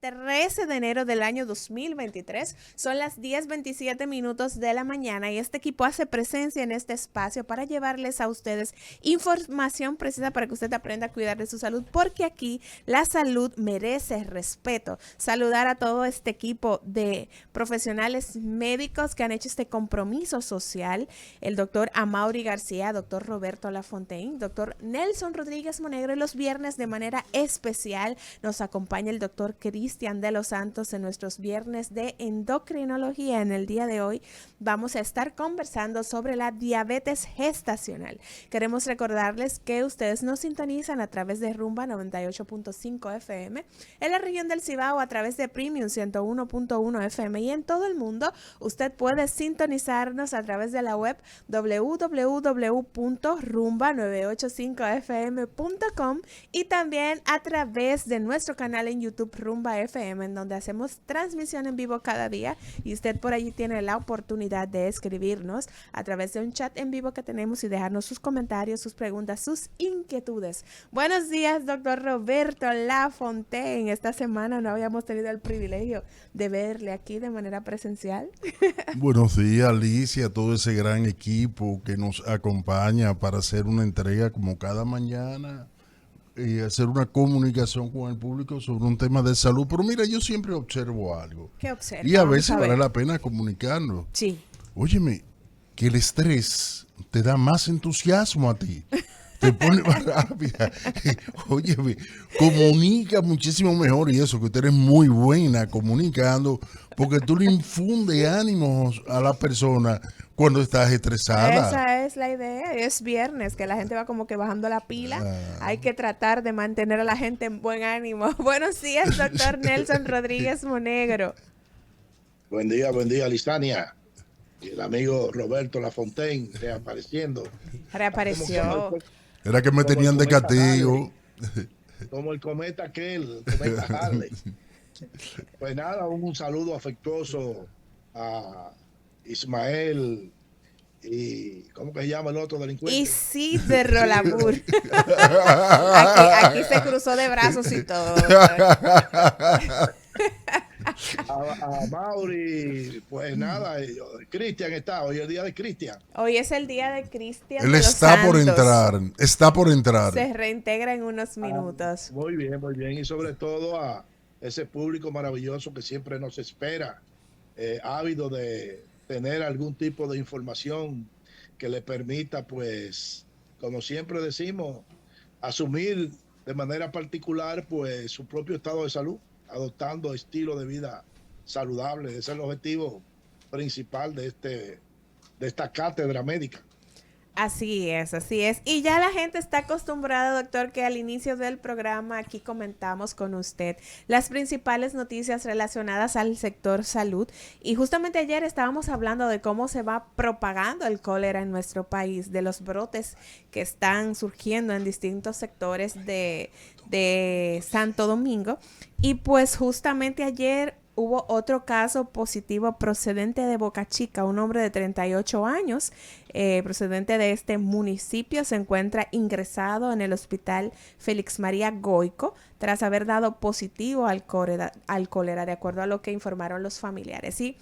13 de enero del año 2023. Son las 10:27 de la mañana y este equipo hace presencia en este espacio para llevarles a ustedes información precisa para que usted aprenda a cuidar de su salud, porque aquí la salud merece respeto. Saludar a todo este equipo de profesionales médicos que han hecho este compromiso social: el doctor Amaury García, doctor Roberto Lafontaine, doctor Nelson Rodríguez Monegro, y los viernes de manera especial nos acompaña el doctor Cristian de los Santos en nuestros viernes de endocrinología. En el día de hoy vamos a estar conversando sobre la diabetes gestacional. Queremos recordarles que ustedes nos sintonizan a través de Rumba 98.5 FM, en la región del Cibao a través de Premium 101.1 FM, y en todo el mundo usted puede sintonizarnos a través de la web www.rumba985fm.com y también a través de nuestro canal en YouTube Rumba FM, en donde hacemos transmisión en vivo cada día, y usted por allí tiene la oportunidad de escribirnos a través de un chat en vivo que tenemos y dejarnos sus comentarios, sus preguntas, sus inquietudes. Buenos días, doctor Roberto Lafontaine. Esta semana no habíamos tenido el privilegio de verle aquí de manera presencial. Buenos días, Alicia, todo ese gran equipo que nos acompaña para hacer una entrega como cada mañana y hacer una comunicación con el público sobre un tema de salud. Pero mira, yo siempre observo algo ¿Qué observa? y a Vamos veces a ver. vale la pena comunicarlo. Sí. Óyeme, que el estrés te da más entusiasmo a ti. Te pone más rápida. Óyeme, comunica muchísimo mejor, y eso que usted es muy buena comunicando, porque tú le infundes ánimos a la persona cuando estás estresada. Esa es la idea. Es viernes, que la gente va como que bajando la pila. Hay que tratar de mantener a la gente en buen ánimo. Buenos días, doctor Nelson Rodríguez Monegro. Buen día, Lisania. Y el amigo Roberto Lafontaine reapareciendo. Reapareció. Era que me Como el tenían de cometa castigo. Como el cometa aquel, el cometa Harley. Pues nada, un saludo afectuoso a Ismael y ¿cómo que se llama el otro delincuente? Isidro Labur. Aquí se cruzó de brazos y todo. A Mauri, pues nada, Cristian está, hoy es el día de Cristian. Hoy es el día de Cristian Él de los está por Santos. entrar, está por entrar. Se reintegra en unos minutos. Muy bien, y sobre todo a ese público maravilloso que siempre nos espera, ávido de tener algún tipo de información que le permita, pues, como siempre decimos, asumir de manera particular, pues, su propio estado de salud, adoptando estilo de vida saludable. Ese es el objetivo principal de esta cátedra médica. Así es, así es. Y ya la gente está acostumbrada, doctor, que al inicio del programa aquí comentamos con usted las principales noticias relacionadas al sector salud. Y justamente ayer estábamos hablando de cómo se va propagando el cólera en nuestro país, de los brotes que están surgiendo en distintos sectores de Santo Domingo. Y pues justamente ayer hubo otro caso positivo procedente de Boca Chica. Un hombre de 38 años, procedente de este municipio, se encuentra ingresado en el hospital Félix María Goico tras haber dado positivo al cólera, de acuerdo a lo que informaron los familiares. Y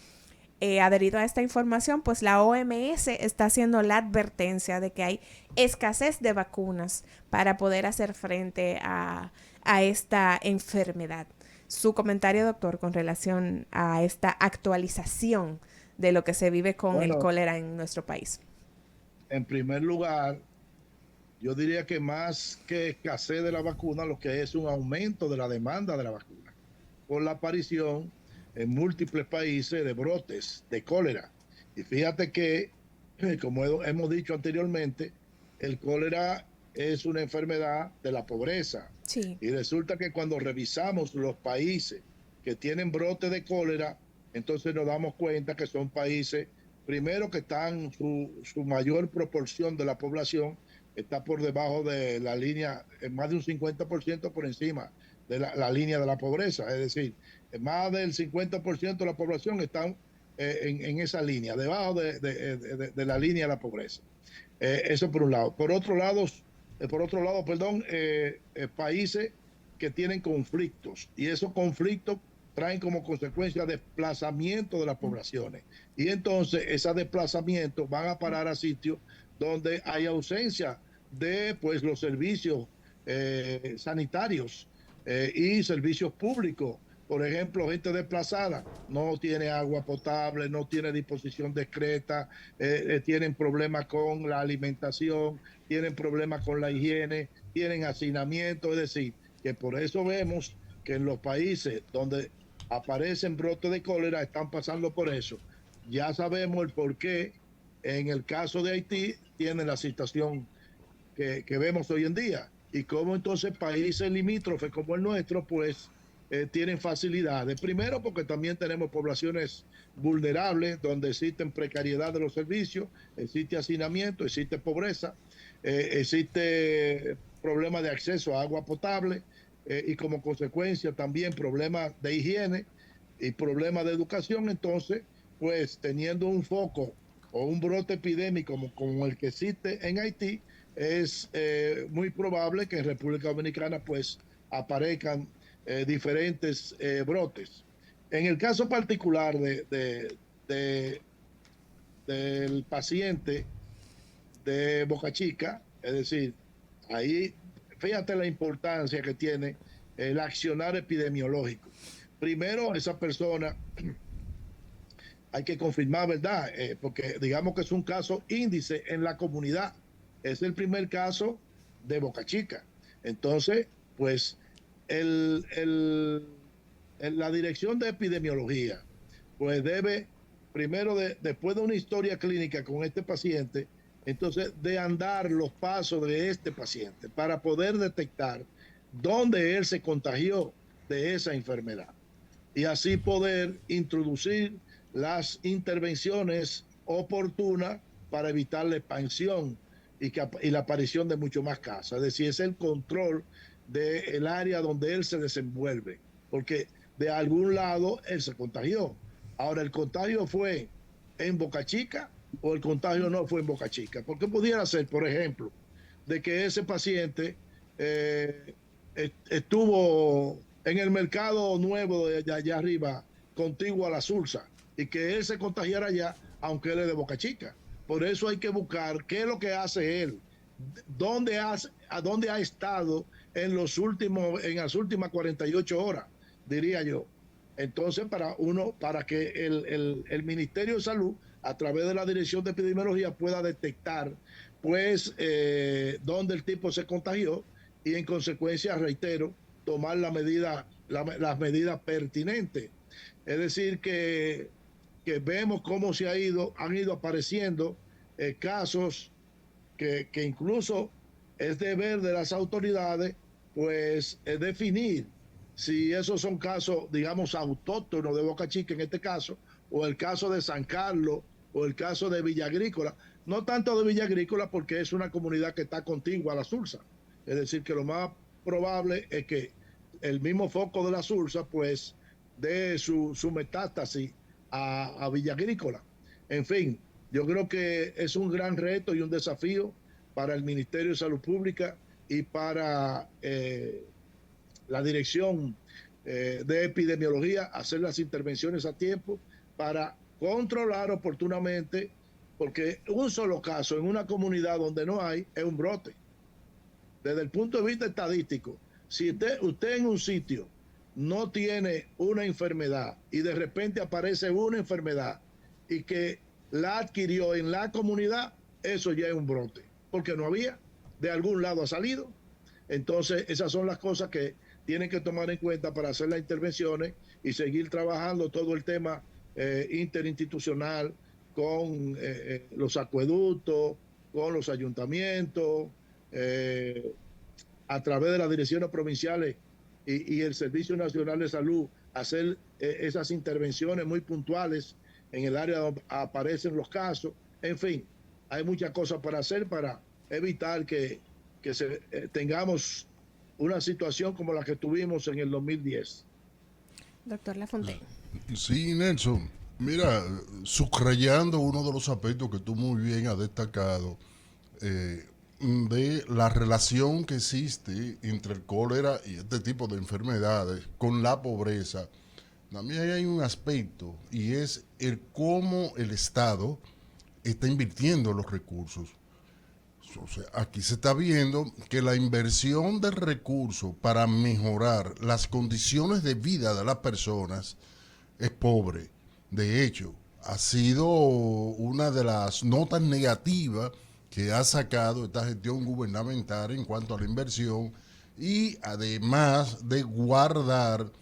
adherido a esta información, pues la OMS está haciendo la advertencia de que hay escasez de vacunas para poder hacer frente a esta enfermedad. Su comentario, doctor, con relación a esta actualización de lo que se vive con el cólera en nuestro país. En primer lugar, yo diría que más que escasez de la vacuna, lo que es un aumento de la demanda de la vacuna por la aparición en múltiples países de brotes de cólera. Y fíjate que, como hemos dicho anteriormente, el cólera es una enfermedad de la pobreza. Sí. Y resulta que cuando revisamos los países que tienen brotes de cólera, entonces nos damos cuenta que son países, primero, que están su mayor proporción de la población está por debajo de la línea, más de un 50% por encima de la línea de la pobreza. Es decir, más del 50% de la población están en esa línea, debajo de la línea de la pobreza. Eso por un lado. Por otro lado, países que tienen conflictos, y esos conflictos traen como consecuencia desplazamiento de las poblaciones. Y entonces esos desplazamientos van a parar a sitios donde hay ausencia de pues los servicios sanitarios y servicios públicos. Por ejemplo, gente desplazada no tiene agua potable, no tiene disposición discreta, tienen problemas con la alimentación, tienen problemas con la higiene, tienen hacinamiento, es decir, que por eso vemos que en los países donde aparecen brotes de cólera están pasando por eso. Ya sabemos el por qué en el caso de Haití tiene la situación que vemos hoy en día y cómo entonces países limítrofes como el nuestro pues tienen facilidades. Primero porque también tenemos poblaciones vulnerables donde existen precariedad de los servicios, existe hacinamiento, existe pobreza, existe problemas de acceso a agua potable y como consecuencia también problemas de higiene y problemas de educación. Entonces, pues teniendo un foco o un brote epidémico como el que existe en Haití, es muy probable que en República Dominicana pues aparezcan diferentes brotes. En el caso particular del paciente de Boca Chica, es decir, ahí fíjate la importancia que tiene el accionar epidemiológico. Primero, esa persona hay que confirmar, ¿verdad? Porque digamos que es un caso índice en la comunidad. Es el primer caso de Boca Chica. Entonces, pues la dirección de epidemiología, pues debe, primero, después de una historia clínica con este paciente, entonces de andar los pasos de este paciente para poder detectar dónde él se contagió de esa enfermedad y así poder introducir las intervenciones oportunas para evitar la expansión y la aparición de mucho más casos. Es decir, es el control del área donde él se desenvuelve, porque de algún lado él se contagió. Ahora, ¿el contagio fue en Boca Chica o el contagio no fue en Boca Chica? Porque pudiera ser, por ejemplo, de que ese paciente estuvo en el mercado nuevo de allá arriba, contiguo a la Sursa, y que él se contagiara allá, aunque él es de Boca Chica. Por eso hay que buscar qué es lo que hace él, a dónde ha estado en las últimas 48 horas, diría yo. Entonces, para que el Ministerio de Salud, a través de la Dirección de Epidemiología, pueda detectar, pues, dónde el tipo se contagió y, en consecuencia, reitero, tomar las medidas pertinentes. Es decir, que vemos cómo han ido apareciendo casos que incluso es deber de las autoridades, pues, definir si esos son casos, digamos, autóctonos de Boca Chica en este caso, o el caso de San Carlos, o el caso de Villa Agrícola. No tanto de Villa Agrícola porque es una comunidad que está contigua a la Sursa. Es decir, que lo más probable es que el mismo foco de la Sursa, pues, dé su metástasis a Villa Agrícola. En fin, yo creo que es un gran reto y un desafío para el Ministerio de Salud Pública y para la Dirección de Epidemiología hacer las intervenciones a tiempo para controlar oportunamente, porque un solo caso en una comunidad donde no hay es un brote. Desde el punto de vista estadístico, si usted en un sitio no tiene una enfermedad y de repente aparece una enfermedad y que la adquirió en la comunidad, eso ya es un brote, porque no había, de algún lado ha salido. Entonces, esas son las cosas que tienen que tomar en cuenta para hacer las intervenciones y seguir trabajando todo el tema interinstitucional con los acueductos, con los ayuntamientos, a través de las direcciones provinciales y el Servicio Nacional de Salud, hacer esas intervenciones muy puntuales en el área donde aparecen los casos. En fin, hay muchas cosas para hacer para evitar que tengamos una situación como la que tuvimos en el 2010. Doctor Lafontaine. Sí, Nelson. Mira, subrayando uno de los aspectos que tú muy bien has destacado, de la relación que existe entre el cólera y este tipo de enfermedades con la pobreza. También hay un aspecto y es el cómo el Estado está invirtiendo los recursos. O sea, aquí se está viendo que la inversión de recursos para mejorar las condiciones de vida de las personas es pobre. De hecho, ha sido una de las notas negativas que ha sacado esta gestión gubernamental en cuanto a la inversión y además de guardar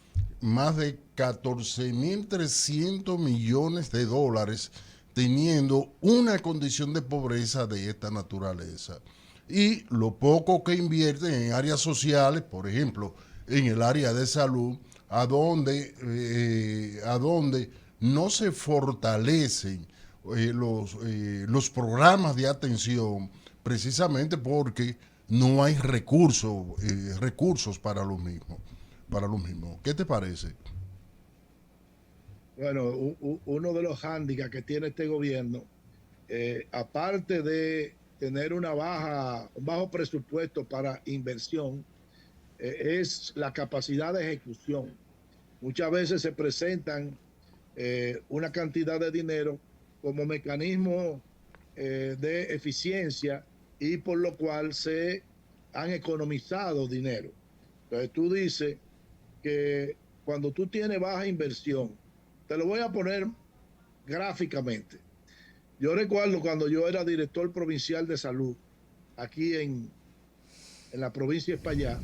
más de 14.300 millones de dólares teniendo una condición de pobreza de esta naturaleza. Y lo poco que invierten en áreas sociales, por ejemplo, en el área de salud, a donde no se fortalecen los programas de atención precisamente porque no hay recursos para los mismos. ¿Qué te parece? Bueno, uno de los hándicaps que tiene este gobierno, aparte de tener un bajo presupuesto para inversión, es la capacidad de ejecución. Muchas veces se presentan una cantidad de dinero como mecanismo de eficiencia y por lo cual se han economizado dinero. Entonces tú dices que cuando tú tienes baja inversión, te lo voy a poner gráficamente. Yo recuerdo cuando yo era director provincial de salud aquí en la provincia de España,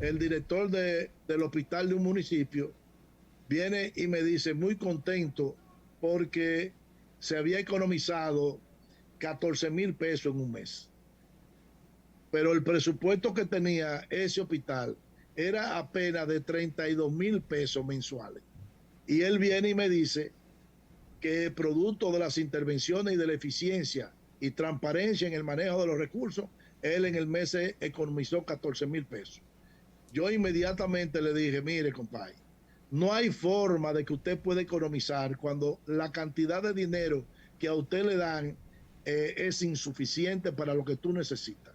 el director del hospital de un municipio viene y me dice muy contento porque se había economizado 14,000 pesos en un mes. Pero el presupuesto que tenía ese hospital era apenas de 32,000 pesos mensuales. Y él viene y me dice que producto de las intervenciones y de la eficiencia y transparencia en el manejo de los recursos, él en el mes economizó 14,000 pesos. Yo inmediatamente le dije, mire, compadre, no hay forma de que usted pueda economizar cuando la cantidad de dinero que a usted le dan es insuficiente para lo que tú necesitas.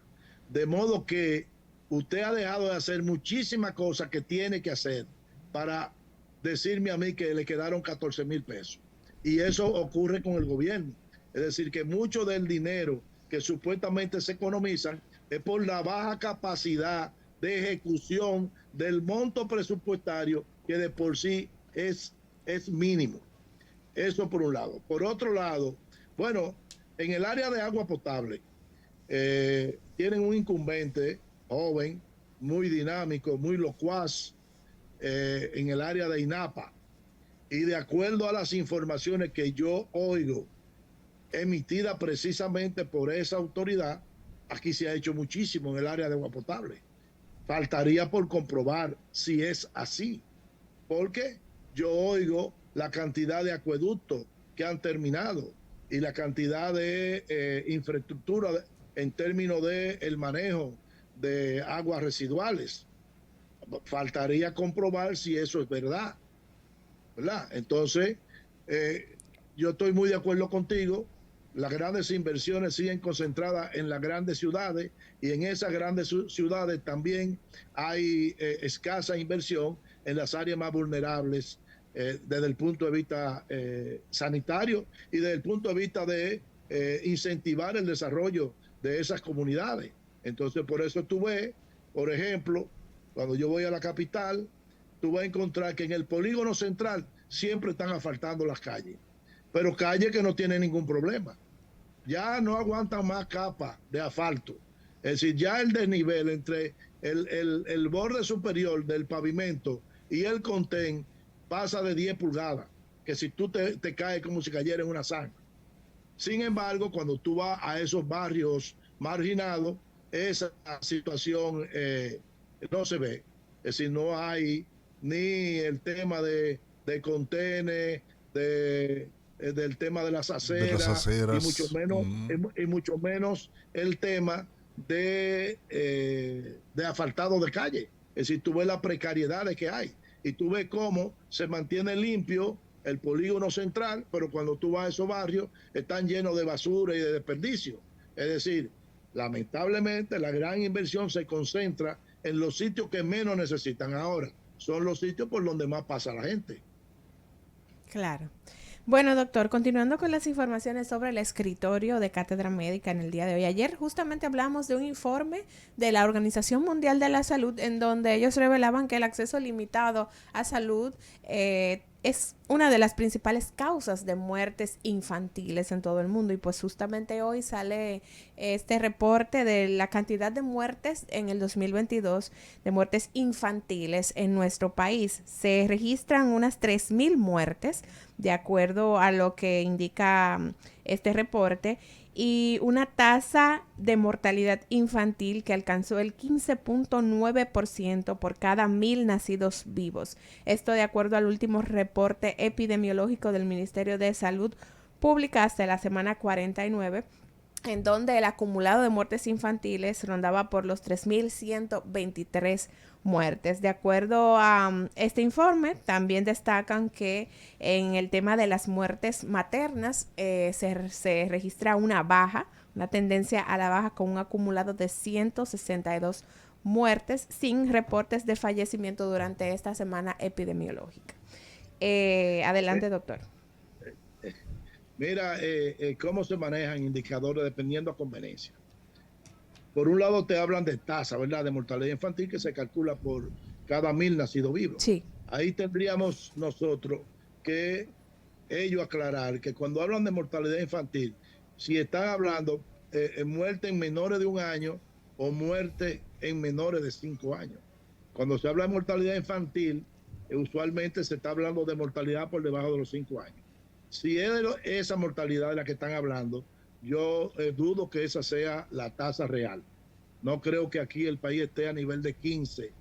De modo que usted ha dejado de hacer muchísimas cosas que tiene que hacer para decirme a mí que le quedaron 14,000 pesos. Y eso ocurre con el gobierno. Es decir, que mucho del dinero que supuestamente se economizan es por la baja capacidad de ejecución del monto presupuestario que de por sí es mínimo. Eso por un lado. Por otro lado, bueno, en el área de agua potable, tienen un incumbente joven, muy dinámico, muy locuaz, en el área de INAPA. Y de acuerdo a las informaciones que yo oigo, emitidas precisamente por esa autoridad, aquí se ha hecho muchísimo en el área de agua potable. Faltaría por comprobar si es así, porque yo oigo la cantidad de acueductos que han terminado y la cantidad de infraestructura en términos de el manejo de aguas residuales. Faltaría comprobar si eso es verdad, ¿verdad? Entonces, yo estoy muy de acuerdo contigo. Las grandes inversiones siguen concentradas en las grandes ciudades y en esas grandes ciudades también hay escasa inversión en las áreas más vulnerables desde el punto de vista sanitario y desde el punto de vista de incentivar el desarrollo de esas comunidades. Entonces, por eso tú ves, por ejemplo, cuando yo voy a la capital, tú vas a encontrar que en el polígono central siempre están asfaltando las calles, pero calles que no tienen ningún problema. Ya no aguantan más capas de asfalto. Es decir, ya el desnivel entre el borde superior del pavimento y el contén pasa de 10 pulgadas, que si tú te caes como si cayera en una zanja. Sin embargo, cuando tú vas a esos barrios marginados, esa situación no se ve. Es decir, no hay ni el tema de contenes, del tema de las aceras, y mucho menos el tema de asfaltado de calle. Es decir, tú ves las precariedades que hay y tú ves cómo se mantiene limpio el polígono central, pero cuando tú vas a esos barrios están llenos de basura y de desperdicio. Es decir, lamentablemente la gran inversión se concentra en los sitios que menos necesitan ahora. Son los sitios por donde más pasa la gente. Claro. Bueno, doctor, continuando con las informaciones sobre el escritorio de Cátedra Médica en el día de hoy. Ayer justamente hablamos de un informe de la Organización Mundial de la Salud en donde ellos revelaban que el acceso limitado a salud es una de las principales causas de muertes infantiles en todo el mundo. Y pues justamente hoy sale este reporte de la cantidad de muertes en el 2022, de muertes infantiles en nuestro país. Se registran unas 3.000 muertes, de acuerdo a lo que indica este reporte, y una tasa de mortalidad infantil que alcanzó el 15.9% por cada 1.000 nacidos vivos. Esto de acuerdo al último reporte epidemiológico del Ministerio de Salud Pública hasta la semana 49, en donde el acumulado de muertes infantiles rondaba por los 3.123 muertes. De acuerdo a este informe, también destacan que en el tema de las muertes maternas se registra una baja, una tendencia a la baja con un acumulado de 162 muertes sin reportes de fallecimiento durante esta semana epidemiológica. Adelante, doctor. Mira cómo se manejan indicadores dependiendo a conveniencia. Por un lado te hablan de tasa, ¿verdad? De mortalidad infantil que se calcula por cada 1.000 nacidos vivos. Sí. Ahí tendríamos nosotros que ellos aclarar que cuando hablan de mortalidad infantil, si están hablando muerte en menores de 1 año o muerte en menores de 5 años. Cuando se habla de mortalidad infantil, usualmente se está hablando de mortalidad por debajo de los 5 años. Si es esa mortalidad de la que están hablando, yo dudo que esa sea la tasa real. No creo que aquí el país esté a nivel de 15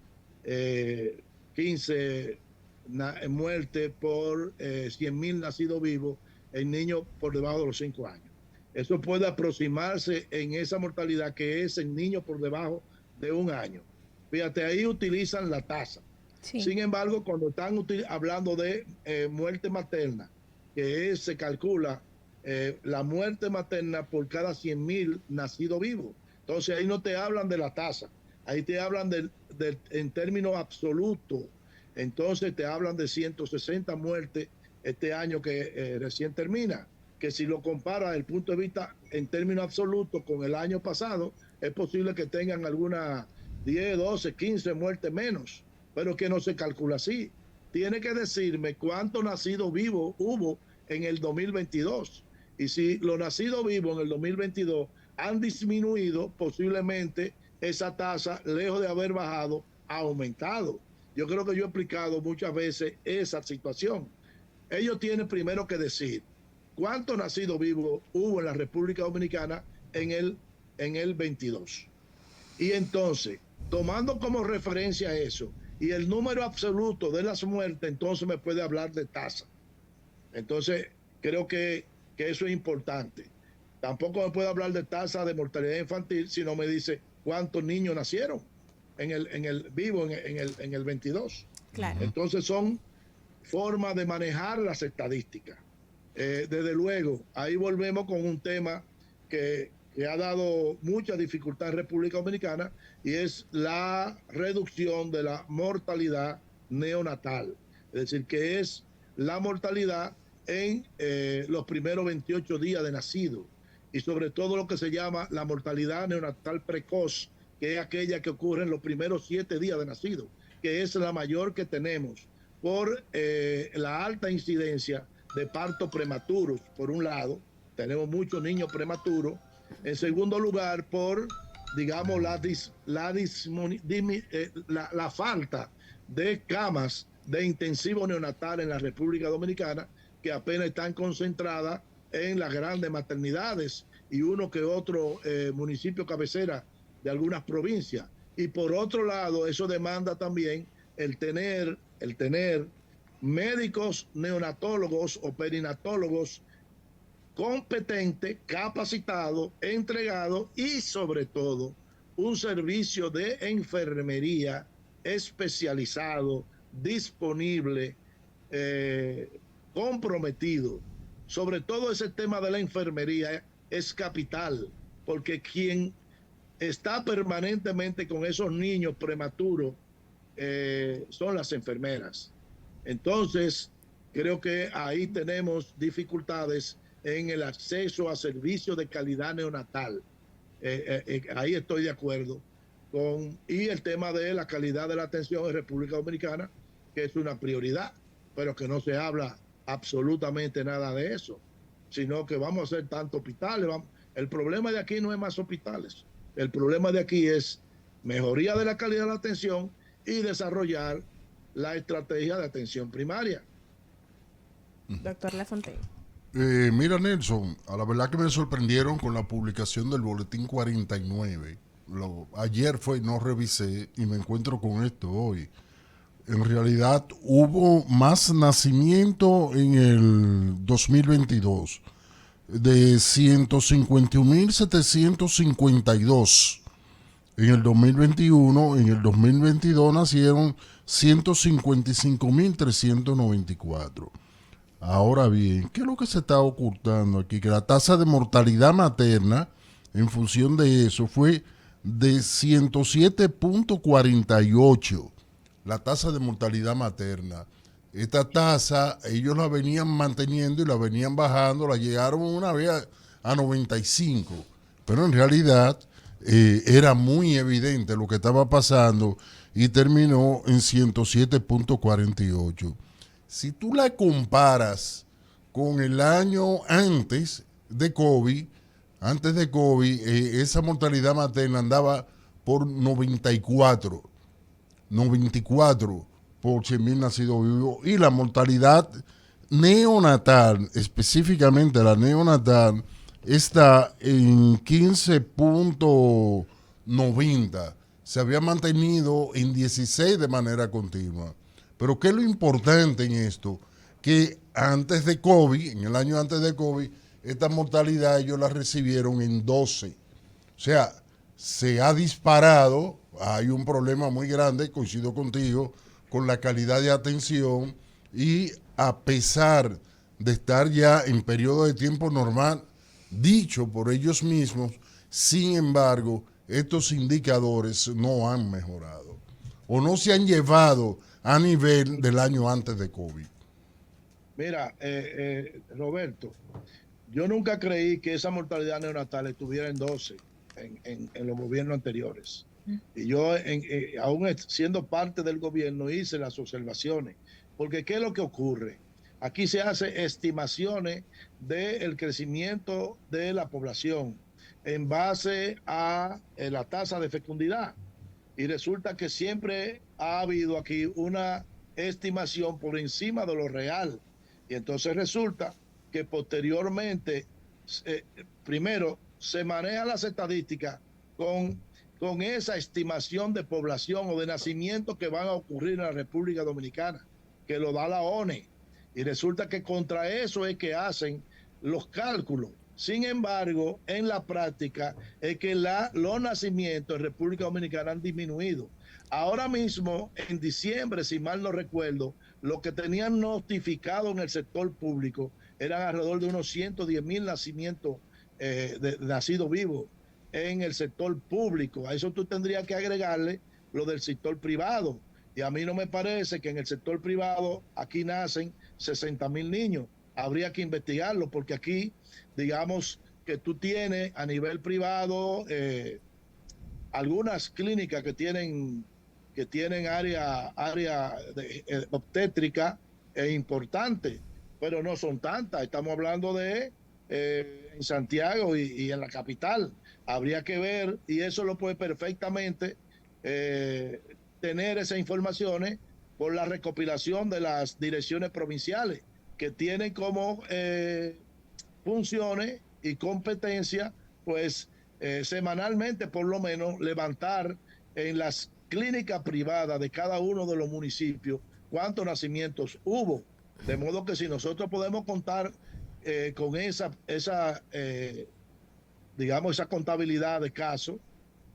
muertes por 100.000 nacidos vivos en niños por debajo de los 5 años. Eso puede aproximarse en esa mortalidad que es en niños por debajo de 1 año. Fíjate, ahí utilizan la tasa. Sí. Sin embargo, cuando están hablando de muerte materna, que se calcula la muerte materna por cada 100.000 nacidos vivos. Entonces ahí no te hablan de la tasa, ahí te hablan en términos absolutos. Entonces te hablan de 160 muertes este año que recién termina, que si lo compara desde el punto de vista en términos absolutos con el año pasado, es posible que tengan algunas 10, 12, 15 muertes menos, pero que no se calcula así. Tiene que decirme cuántos nacidos vivos hubo en el 2022. Y si los nacidos vivos en el 2022 han disminuido, posiblemente esa tasa, lejos de haber bajado, ha aumentado. Yo creo que yo he explicado muchas veces esa situación. Ellos tienen primero que decir cuántos nacidos vivos hubo en la República Dominicana en el 22. Y entonces, tomando como referencia eso, y el número absoluto de las muertes, entonces me puede hablar de tasa. Entonces, creo que eso es importante. Tampoco me puede hablar de tasa de mortalidad infantil si no me dice cuántos niños nacieron en el 22. Claro. Entonces, son formas de manejar las estadísticas. Desde luego, ahí volvemos con un tema que ha dado mucha dificultad en República Dominicana, y es la reducción de la mortalidad neonatal. Es decir, que es la mortalidad en los primeros 28 días de nacido, y sobre todo lo que se llama la mortalidad neonatal precoz, que es aquella que ocurre en los primeros 7 días de nacido, que es la mayor que tenemos por la alta incidencia de partos prematuros. Por un lado, tenemos muchos niños prematuros. En segundo lugar, por, digamos, la falta de camas de intensivo neonatal en la República Dominicana, que apenas están concentradas en las grandes maternidades y uno que otro municipio cabecera de algunas provincias. Y por otro lado, eso demanda también el tener médicos neonatólogos o perinatólogos competente, capacitado, entregado, y sobre todo un servicio de enfermería especializado, disponible, comprometido. Sobre todo ese tema de la enfermería es capital, porque quien está permanentemente con esos niños prematuros son las enfermeras. Entonces, Creo que ahí tenemos dificultades en el acceso a servicios de calidad neonatal. Ahí estoy de acuerdo y el tema de la calidad de la atención en República Dominicana, que es una prioridad, pero que no se habla absolutamente nada de eso, sino que vamos a hacer tantos hospitales. El problema de aquí no es más hospitales, el problema de aquí es mejoría de la calidad de la atención y desarrollar la estrategia de atención primaria. Doctor Lafontaine. Mira, Nelson, a la verdad que me sorprendieron con la publicación del boletín 49. Ayer fue, no revisé y me encuentro con esto hoy. En realidad hubo más nacimiento en el 2022 de 151.752. En el 2021, en el 2022 nacieron 155.394. Ahora bien, ¿qué es lo que se está ocultando aquí? Que la tasa de mortalidad materna, en función de eso, fue de 107.48. La tasa de mortalidad materna. Esta tasa, ellos la venían manteniendo y la venían bajando, la llegaron una vez a 95. Pero en realidad era muy evidente lo que estaba pasando y terminó en 107.48. Si tú la comparas con el año antes de COVID, esa mortalidad materna andaba por 94 por 100.000 nacidos vivos, y la mortalidad neonatal, específicamente la neonatal, está en 15.90. Se había mantenido en 16 de manera continua. Pero ¿qué es lo importante en esto? Que antes de COVID, en el año antes de COVID, esta mortalidad ellos la recibieron en 12. O sea, se ha disparado, hay un problema muy grande, coincido contigo, con la calidad de atención, y a pesar de estar ya en periodo de tiempo normal, dicho por ellos mismos, sin embargo, estos indicadores no han mejorado o no se han llevado a nivel del año antes de COVID. Mira, Roberto, yo nunca creí que esa mortalidad neonatal estuviera en 12 en los gobiernos anteriores. Y yo, aún siendo parte del gobierno, hice las observaciones. Porque ¿qué es lo que ocurre? Aquí se hace estimaciones del crecimiento de la población en base a la tasa de fecundidad. Y resulta que siempre ha habido aquí una estimación por encima de lo real. Y entonces resulta que posteriormente, primero, se manejan las estadísticas con esa estimación de población o de nacimiento que van a ocurrir en la República Dominicana, que lo da la ONE. Y resulta que contra eso es que hacen los cálculos. Sin embargo, en la práctica es que los nacimientos en República Dominicana han disminuido. Ahora mismo, en diciembre, si mal no recuerdo, lo que tenían notificado en el sector público eran alrededor de unos 110.000 nacimientos de nacidos vivos en el sector público. A eso tú tendrías que agregarle lo del sector privado. Y a mí no me parece que en el sector privado aquí nacen 60.000 niños. Habría que investigarlo, porque aquí, digamos que tú tienes a nivel privado algunas clínicas que tienen área obstétrica importante, pero no son tantas. Estamos hablando de en Santiago y en la capital. Habría que ver, y eso lo puede perfectamente tener esas informaciones por la recopilación de las direcciones provinciales, que tienen como funciones y competencia, pues semanalmente por lo menos levantar en las clínicas privadas de cada uno de los municipios cuántos nacimientos hubo. De modo que si nosotros podemos contar con digamos, esa contabilidad de casos,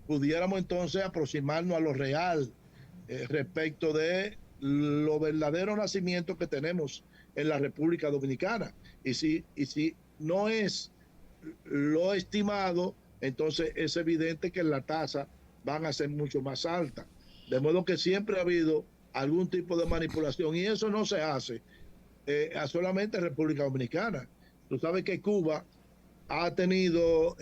pudiéramos entonces aproximarnos a lo real respecto de los verdaderos nacimientos que tenemos en la República Dominicana. Y si no es lo estimado, entonces es evidente que la tasa van a ser mucho más altas. De modo que siempre ha habido algún tipo de manipulación, y eso no se hace a solamente República Dominicana. Tú sabes que Cuba ha tenido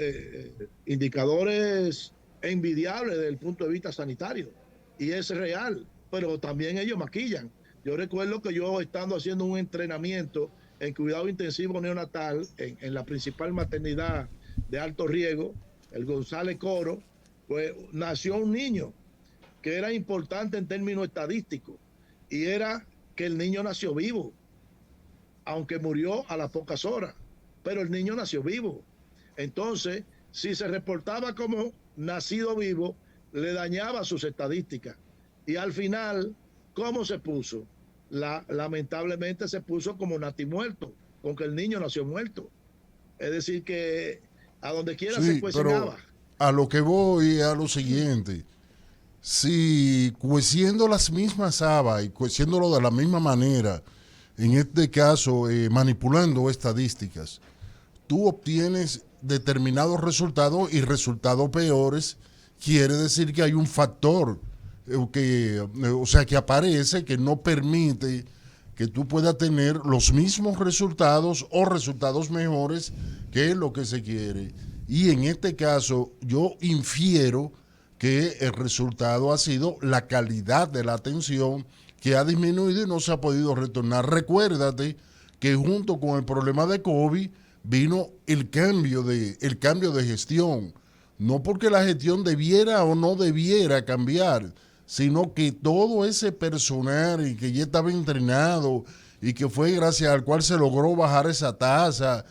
indicadores envidiables desde el punto de vista sanitario, y es real, pero también ellos maquillan. Yo recuerdo que yo, estando haciendo un entrenamiento en cuidado intensivo neonatal en la principal maternidad de alto riesgo, el González Coro, pues nació un niño que era importante en términos estadísticos, y era que el niño nació vivo, aunque murió a las pocas horas, pero el niño nació vivo. Entonces, si se reportaba como nacido vivo, le dañaba sus estadísticas. Y al final, ¿cómo se puso? Lamentablemente se puso como natimuerto, con que el niño nació muerto. Es decir, que a donde quiera Sí, se cuecen pero habas. a lo que voy es a lo siguiente. Si cueciendo las mismas habas y cueciéndolo de la misma manera, en este caso manipulando estadísticas, tú obtienes determinados resultados y resultados peores, quiere decir que hay un factor que aparece que no permite que tú puedas tener los mismos resultados o resultados mejores que lo que se quiere. Y en este caso yo infiero que el resultado ha sido la calidad de la atención, que ha disminuido y no se ha podido retornar. Recuérdate que junto con el problema de COVID vino el cambio de gestión. No porque la gestión debiera o no debiera cambiar, sino que todo ese personal y que ya estaba entrenado y que fue gracias al cual se logró bajar esa tasa,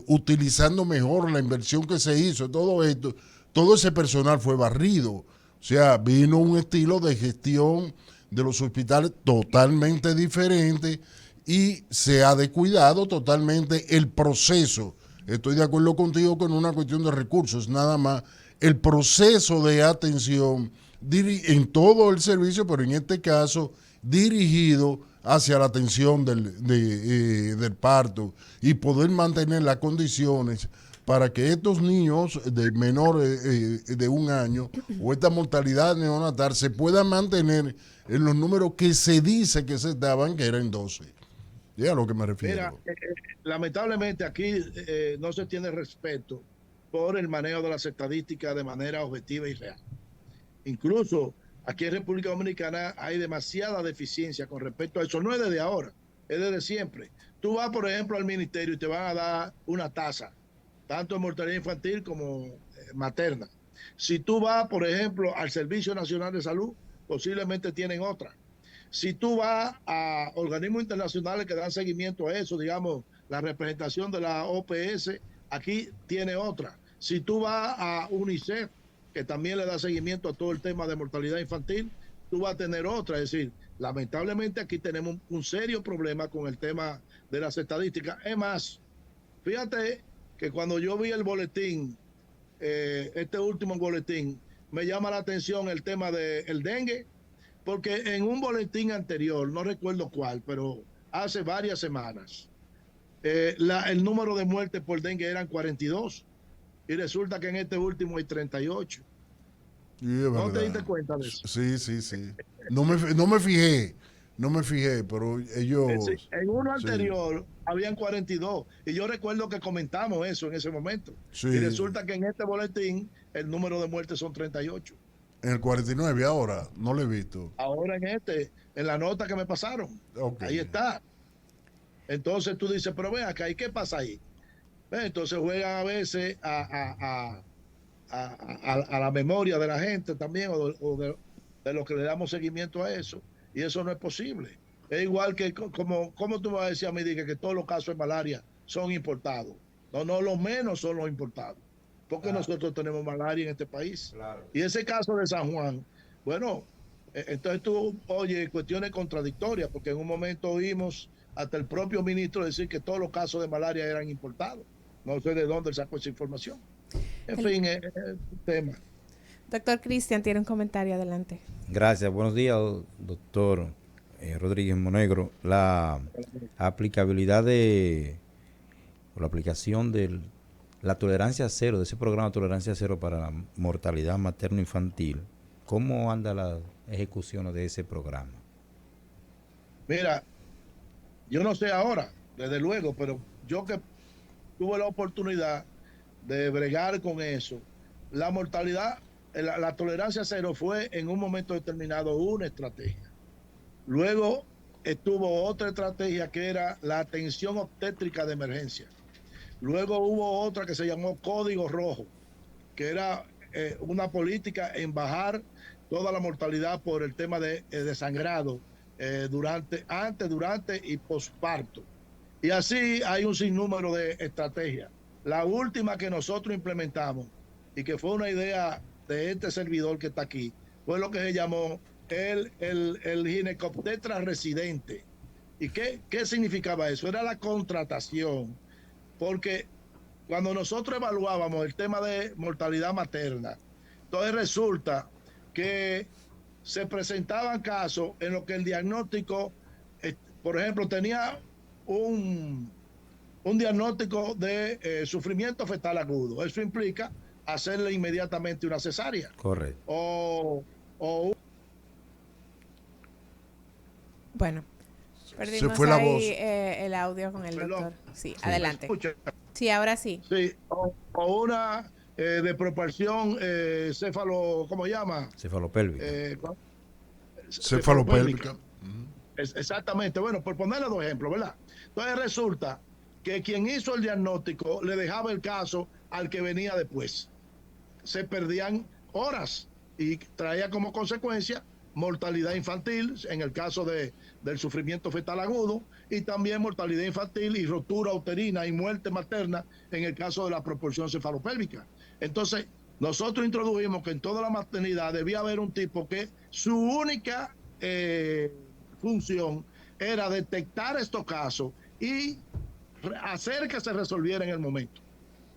utilizando mejor la inversión que se hizo, todo esto, todo ese personal fue barrido. O sea, vino un estilo de gestión de los hospitales totalmente diferente y se ha descuidado totalmente el proceso. Estoy de acuerdo contigo con una cuestión de recursos, nada más. El proceso de atención en todo el servicio, pero en este caso dirigido hacia la atención del parto y poder mantener las condiciones para que estos niños de menores de un año o esta mortalidad neonatal se puedan mantener en los números que se dice que se estaban, que eran 12. Ya a lo que me refiero. Mira, lamentablemente aquí no se tiene respeto por el manejo de las estadísticas de manera objetiva y real. Incluso aquí en República Dominicana hay demasiada deficiencia con respecto a eso. No es desde ahora, es desde siempre. Tú vas, por ejemplo, al ministerio y te van a dar una tasa, tanto en mortalidad infantil como materna. Si tú vas, por ejemplo, al Servicio Nacional de Salud, posiblemente tienen otra. Si tú vas a organismos internacionales que dan seguimiento a eso, digamos, la representación de la OPS, aquí tiene otra. Si tú vas a UNICEF, que también le da seguimiento a todo el tema de mortalidad infantil, tú vas a tener otra. Es decir, lamentablemente aquí tenemos un serio problema con el tema de las estadísticas. Es más, fíjate que cuando yo vi el boletín, este último boletín, me llama la atención el tema del dengue, porque en un boletín anterior, no recuerdo cuál, pero hace varias semanas, el número de muertes por dengue eran 42 y resulta que en este último hay 38. ¿No te diste cuenta de eso? Sí. No me fijé, pero ellos... En uno anterior habían 42 y yo recuerdo que comentamos eso en ese momento. Sí. Y resulta que en este boletín el número de muertes son 38. En el 49 ahora, no lo he visto. Ahora en la nota que me pasaron, ahí está. Entonces tú dices, pero ven acá, ¿y qué pasa ahí? Entonces juegan a veces a la memoria de la gente también, o de los que le damos seguimiento a eso, y eso no es posible. Es igual que, como tú me vas a decir a mí, que todos los casos de malaria son importados. No, los menos son los importados. Porque nosotros tenemos malaria en este país. Claro. Y ese caso de San Juan, bueno, entonces tú oyes cuestiones contradictorias, porque en un momento oímos hasta el propio ministro decir que todos los casos de malaria eran importados. No sé de dónde sacó esa información. En fin, es el tema. Doctor Cristian, tiene un comentario, adelante. Gracias, buenos días, doctor Rodríguez Monegro. La aplicabilidad o la aplicación de la tolerancia cero, de ese programa Tolerancia Cero para la mortalidad materno-infantil, ¿cómo anda la ejecución de ese programa? Mira, Yo no sé ahora, desde luego, pero yo que tuve la oportunidad de bregar con eso, la mortalidad, la tolerancia cero fue en un momento determinado una estrategia. Luego estuvo otra estrategia que era la atención obstétrica de emergencia. Luego hubo otra que se llamó Código Rojo, que era una política en bajar toda la mortalidad por el tema de sangrado antes, durante y posparto. Y así hay un sinnúmero de estrategias. La última que nosotros implementamos y que fue una idea de este servidor que está aquí, fue lo que se llamó el ginecobstetra residente. ¿Y qué significaba eso? Era la contratación, porque cuando nosotros evaluábamos el tema de mortalidad materna, entonces resulta que se presentaban casos en los que el diagnóstico, por ejemplo, tenía un diagnóstico de sufrimiento fetal agudo. Eso implica hacerle inmediatamente una cesárea. Correcto. Bueno, perdimos Se fue la voz. el audio con el doctor. Sí, adelante. Escucha. Sí, ahora sí. Sí, o una de proporción ¿cómo se llama? Cefalopélvica. Cefalopélvica. Exactamente. Bueno, por ponerle dos ejemplos, ¿verdad? Entonces resulta que quien hizo el diagnóstico le dejaba el caso al que venía después. Se perdían horas y traía como consecuencia mortalidad infantil en el caso del sufrimiento fetal agudo, y también mortalidad infantil y rotura uterina y muerte materna en el caso de la proporción cefalopélvica. Entonces, nosotros introdujimos que en toda la maternidad debía haber un tipo que su única función era detectar estos casos y hacer que se resolviera en el momento,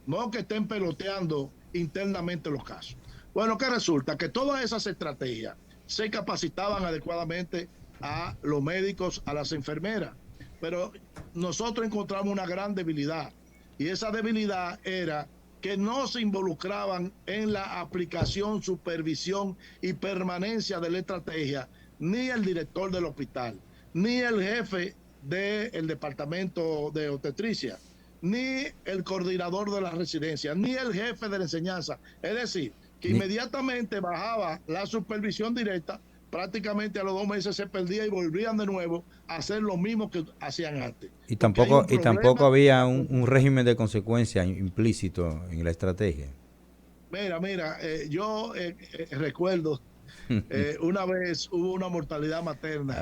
no que estén peloteando internamente los casos. Bueno, ¿qué resulta? Que todas esas estrategias se capacitaban adecuadamente a los médicos, a las enfermeras, pero nosotros encontramos una gran debilidad, y esa debilidad era que no se involucraban en la aplicación, supervisión y permanencia de la estrategia ni el director del hospital, ni el jefe del departamento de obstetricia, ni el coordinador de la residencia, ni el jefe de la enseñanza. Es decir, que inmediatamente bajaba la supervisión directa, prácticamente a los 2 meses se perdía y volvían de nuevo a hacer lo mismo que hacían antes. Y tampoco había un régimen de consecuencia implícito en la estrategia. Mira, yo recuerdo una vez hubo una mortalidad materna,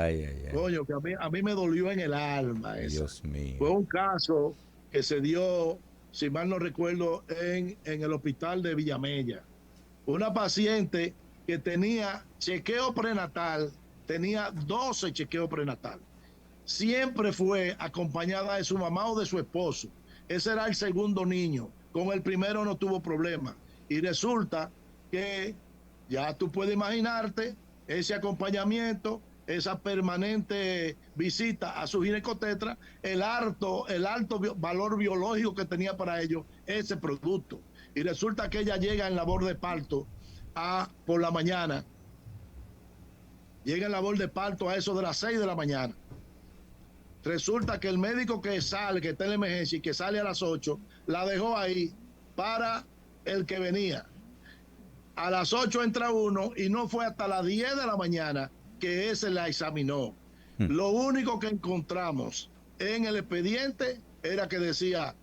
coño, que a mí me dolió en el alma. Dios mío. Fue un caso que se dio, si mal no recuerdo, en el hospital de Villamella. Una paciente que tenía chequeo prenatal, tenía 12 chequeos prenatal. Siempre fue acompañada de su mamá o de su esposo. Ese era el segundo niño. Con el primero no tuvo problema. Y resulta que ya tú puedes imaginarte ese acompañamiento, esa permanente visita a su ginecotetra, el alto valor biológico que tenía para ellos ese producto. Y resulta que ella llega en labor de parto por la mañana. Llega en labor de parto a eso de las 6 de la mañana. Resulta que el médico que sale, que está en la emergencia y que sale a las 8, la dejó ahí para el que venía. A las 8 entra uno y no fue hasta las 10 de la mañana que ese la examinó. Lo único que encontramos en el expediente era que decía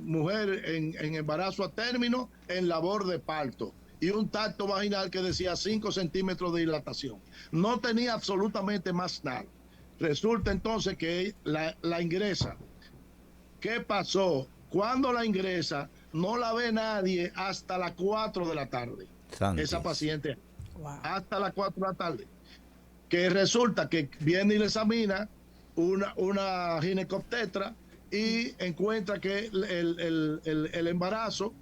mujer en embarazo a término, en labor de parto, y un tacto vaginal que decía 5 centímetros de dilatación. No tenía absolutamente más nada. Resulta entonces que la ingresa. ¿Qué pasó? Cuando la ingresa, no la ve nadie hasta las 4 de la tarde. Santos. Esa paciente, hasta las 4 de la tarde. Que resulta que viene y le examina una ginecobstetra y encuentra que el embarazo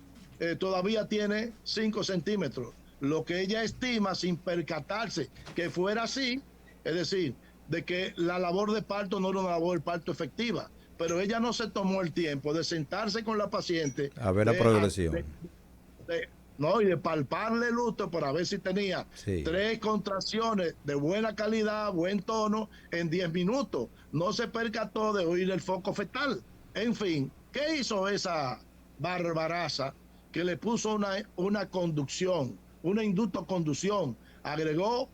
todavía tiene 5 centímetros. Lo que ella estima, sin percatarse que fuera así, es decir, de que la labor de parto no era una labor de parto efectiva, pero ella no se tomó el tiempo de sentarse con la paciente a ver la progresión, ¿no? Y de palparle el útero para ver si tenía Sí. 3 contracciones de buena calidad, buen tono, en 10 minutos. No se percató de oír el foco fetal. En fin, ¿qué hizo esa barbaraza? Que le puso una conducción, una inductoconducción, agregó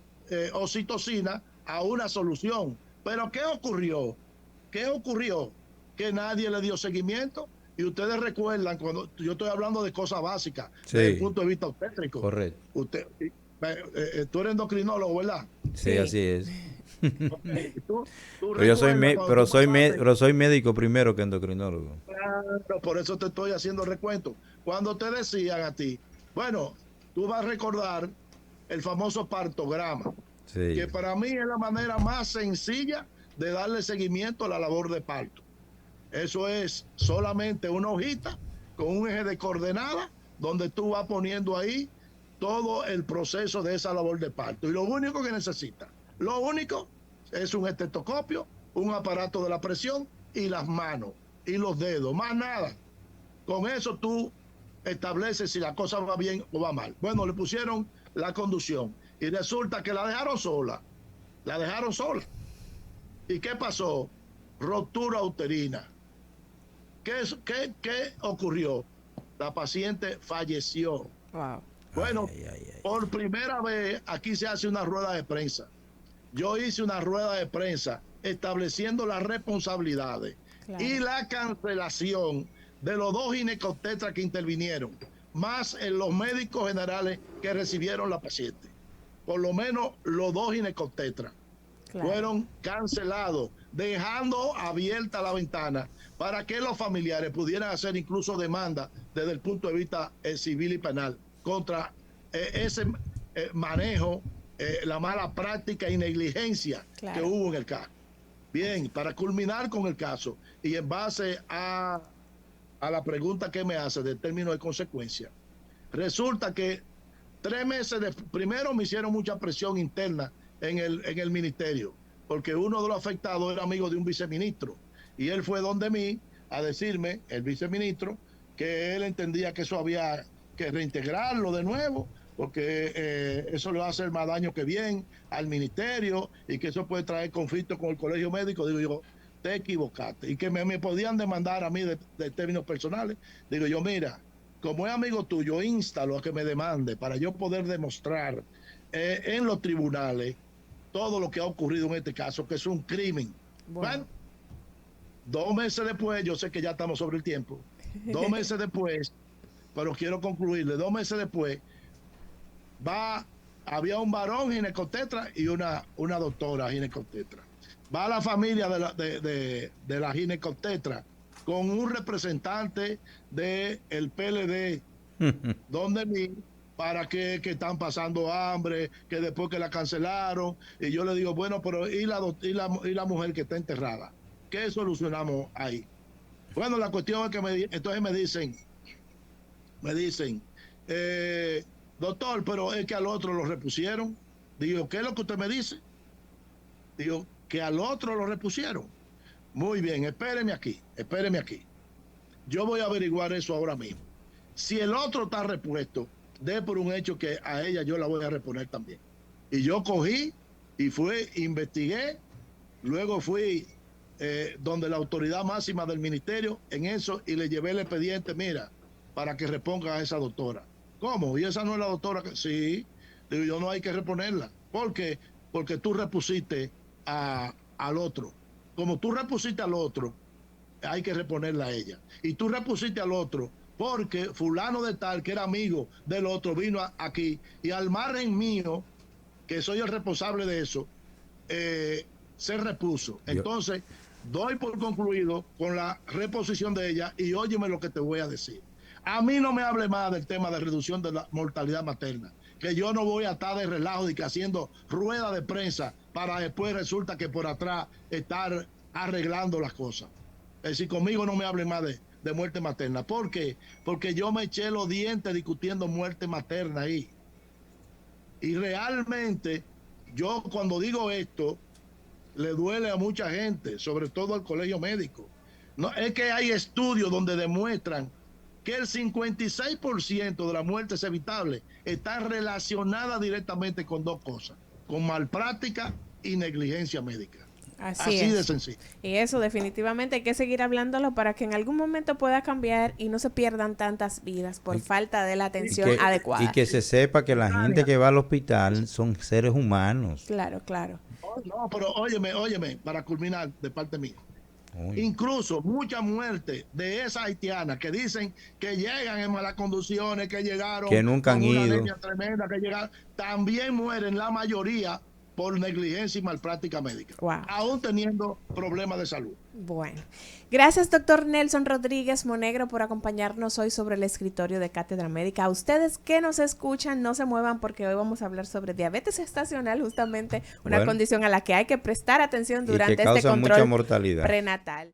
oxitocina a una solución. Pero ¿qué ocurrió? ¿Qué ocurrió? Que nadie le dio seguimiento. Y ustedes recuerdan, cuando yo estoy hablando de cosas básicas, Sí. desde el punto de vista obstétrico. Correcto. Tú eres endocrinólogo, ¿verdad? Sí, Sí. así es. Okay. Tú Pero yo soy, recuerdas cuando pero tú soy, pasaste- pero soy médico primero que endocrinólogo. Claro, por eso te estoy haciendo el recuento. Cuando te decían a ti, bueno, tú vas a recordar el famoso partograma, Sí. que para mí es la manera más sencilla de darle seguimiento a la labor de parto. Eso es solamente una hojita con un eje de coordenada donde tú vas poniendo ahí todo el proceso de esa labor de parto. Y lo único que necesitas, lo único es un estetoscopio, un aparato de la presión y las manos y los dedos, más nada. Con eso tú estableces si la cosa va bien o va mal. Bueno, le pusieron la conducción y resulta que la dejaron sola. La dejaron sola. ¿Y qué pasó? Ruptura uterina. ¿Qué ocurrió? La paciente falleció. Wow. Bueno, Ay, ay, ay. por primera vez aquí se hace una rueda de prensa. Yo hice una rueda de prensa estableciendo las responsabilidades Claro. y la cancelación de los 2 ginecobstetras que intervinieron, más en los médicos generales que recibieron la paciente. Por lo menos los 2 ginecobstetras Claro. fueron cancelados, dejando abierta la ventana para que los familiares pudieran hacer incluso demanda desde el punto de vista civil y penal contra ese manejo, la mala práctica y negligencia Claro. que hubo en el caso. Bien, para culminar con el caso y en base a la pregunta que me hace de término de consecuencia, resulta que 3 meses primero me hicieron mucha presión interna en el ministerio, porque uno de los afectados era amigo de un viceministro, y él fue donde mí a decirme, el viceministro, que él entendía que eso había que reintegrarlo de nuevo, porque eso le va a hacer más daño que bien al ministerio, y que eso puede traer conflicto con el colegio médico. Digo yo, te equivocaste, y que me podían demandar a mí de términos personales. Digo yo, mira, como es amigo tuyo, instalo a que me demande para yo poder demostrar en los tribunales todo lo que ha ocurrido en este caso, que es un crimen. Bueno, 2 meses después, yo sé que ya estamos sobre el tiempo, 2 meses después, pero quiero concluirle, 2 meses después, había un varón ginecobstetra y una doctora ginecobstetra. Va la familia de la ginecobstetra con un representante del PLD, donde mi para que están pasando hambre, que después que la cancelaron, y yo le digo, bueno, pero ¿y la mujer que está enterrada? ¿Qué solucionamos ahí? Bueno, la cuestión es que entonces me dicen, doctor, pero es que al otro lo repusieron. Digo, ¿qué es lo que usted me dice? Digo, que al otro lo repusieron. Muy bien, espéreme aquí. Yo voy a averiguar eso ahora mismo. Si el otro está repuesto, de por un hecho que a ella yo la voy a reponer también. Y yo cogí y investigué, luego fui donde la autoridad máxima del ministerio en eso y le llevé el expediente, mira, para que reponga a esa doctora. ¿Cómo? ¿Y esa no es la doctora? Sí, digo yo, no hay que reponerla. ¿Por qué? Porque tú repusiste al otro. Como tú repusiste al otro, hay que reponerla a ella. Y tú repusiste al otro porque fulano de tal, que era amigo del otro, vino aquí y al margen mío, que soy el responsable de eso, se repuso. Entonces, doy por concluido con la reposición de ella y óyeme lo que te voy a decir. A mí no me hable más del tema de reducción de la mortalidad materna, que yo no voy a estar de relajo y que haciendo rueda de prensa para después resulta que por atrás estar arreglando las cosas. Es decir, conmigo no me hable más de muerte materna. ¿Por qué? Porque yo me eché los dientes discutiendo muerte materna ahí. Y realmente, yo cuando digo esto, le duele a mucha gente, sobre todo al colegio médico. No, es que hay estudios donde demuestran que el 56% de las muertes evitables están relacionadas directamente con dos cosas, con malpráctica y negligencia médica. Así de sencillo. Y eso definitivamente hay que seguir hablándolo para que en algún momento pueda cambiar y no se pierdan tantas vidas por falta de la atención adecuada. Y que se sepa que la gente que va al hospital son seres humanos. Claro, claro. No, pero óyeme, para culminar de parte mía. Incluso muchas muertes de esas haitianas que dicen que llegan en malas condiciones, que llegaron que nunca han con una ido, anemia tremenda, que llegaron, también mueren la mayoría por negligencia y malpráctica médica, aún teniendo problemas de salud. Bueno, gracias doctor Nelson Rodríguez Monegro por acompañarnos hoy sobre el escritorio de Cátedra Médica. A ustedes que nos escuchan, no se muevan porque hoy vamos a hablar sobre diabetes gestacional, justamente una condición a la que hay que prestar atención durante este control mucha mortalidad prenatal.